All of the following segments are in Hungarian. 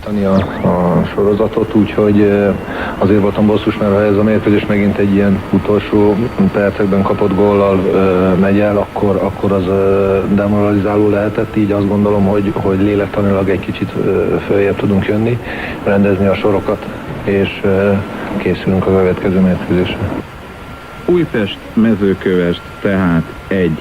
bonyolítani a sorozatot, úgyhogy azért voltam bosszus, mert ha ez a mérkőzés megint egy ilyen utolsó percekben kapott góllal megy el, akkor az demoralizáló lehetett, így azt gondolom, hogy lélektanilag egy kicsit följebb tudunk jönni, rendezni a sorokat, és készülünk a következő mérkőzésre. Újpest Mezőkövesd tehát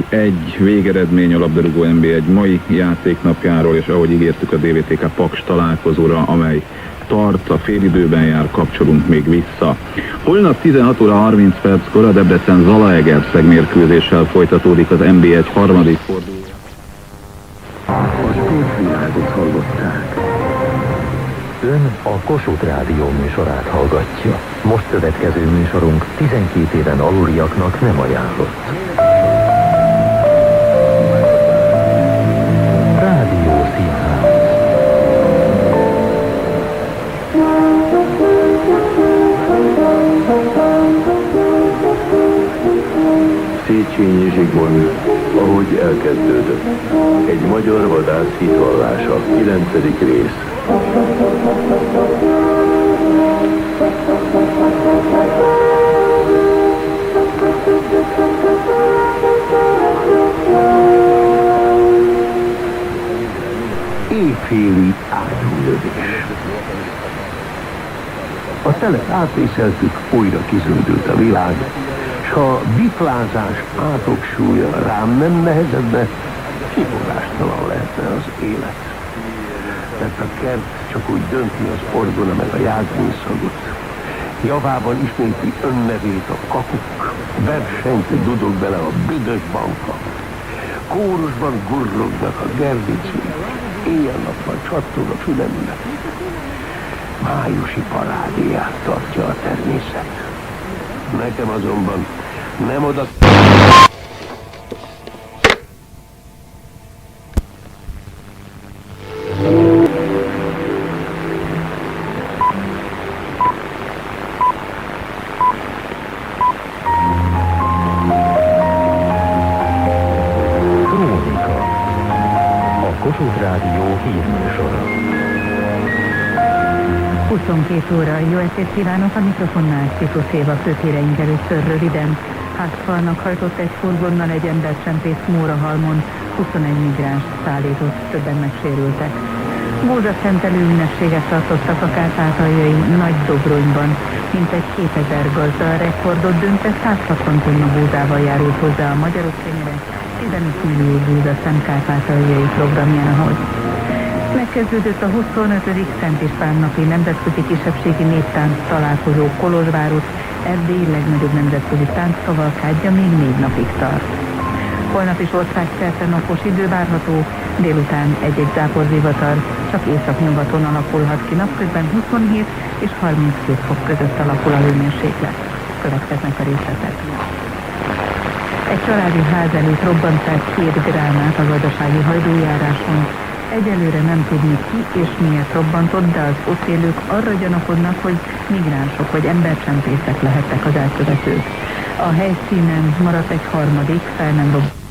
egy végeredmény a labdarúgó NB1 mai játéknapjáról, és ahogy ígértük a DVTK Paks találkozóra, amely tart, a félidőben jár, kapcsolunk még vissza. Holnap 16 óra 30 perckor a Debrecen Zalaegerszeg mérkőzéssel folytatódik az NB1 harmadik fordulója. A sportvilágot hallották. Ön a Kossuth Rádió műsorát hallgatja. Most következő műsorunk 12 éven aluliaknak nem ajánlott. Rádió Színház. Széchenyi Zsigmond, ahogy elkezdődött. Egy magyar vadász hitvallása, 9. rész. Éjféli ágyúlövés. A telet átvészeltük, újra kizöldült a világ, s ha viplázás átok súlya rám nem nehezedne, kifogástalan lehetne az élet. Mert a kert csak úgy dönti az orgona meg a jászbűnszagot. Javában ismétli önnevét a kakuk, versenyt dudog bele a büdös banka. Kórusban gurrognak a gerdicsék, éjjel-nappal csattog a fülembe. Májusi parádéját tartja a természet. Nekem azonban nem oda... Krónika. A Kossuth Rádió hírműsora. 22 óra, jó estét kívánok, a mikrofonnál Citus Éva, főhíreink először röviden. Házfalnak hajtott egy furgonnal egy embercsempész Mórahalmon, 21 migráns szállított, többen megsérültek. Búza szentelő ünnepséget tartottak a Kárpátaljai Nagy Dobronyban, mintegy 2000 gazda a rekordot döntve 160 tonna búzával járult hozzá a magyarok kenyere 15 millió búza szent kárpátaljai programjához. Megkezdődött a 25. Szent István napi nemzetközi kisebbségi néptánc találkozó Kolozsvárot, Erdély legnagyobb nemzetközi tánckavalkádja még 4 napig tart. Holnap is országszerte napos idő várható, délután egy-egy záporzivatar, csak északnyugaton alakulhat ki, napközben 27 és 32 fok között alakul a hőmérséklet. Következnek a részletek. Egy családi ház előtt robbant fel 2 gránát a gazdasági hajdújáráson. Egyelőre nem tudni ki és miért robbantott, de az ott élők arra gyanakodnak, hogy migránsok vagy embercsempészek lehettek az elkövetők. A helyszínen maradt egy harmadik, fel nem robbant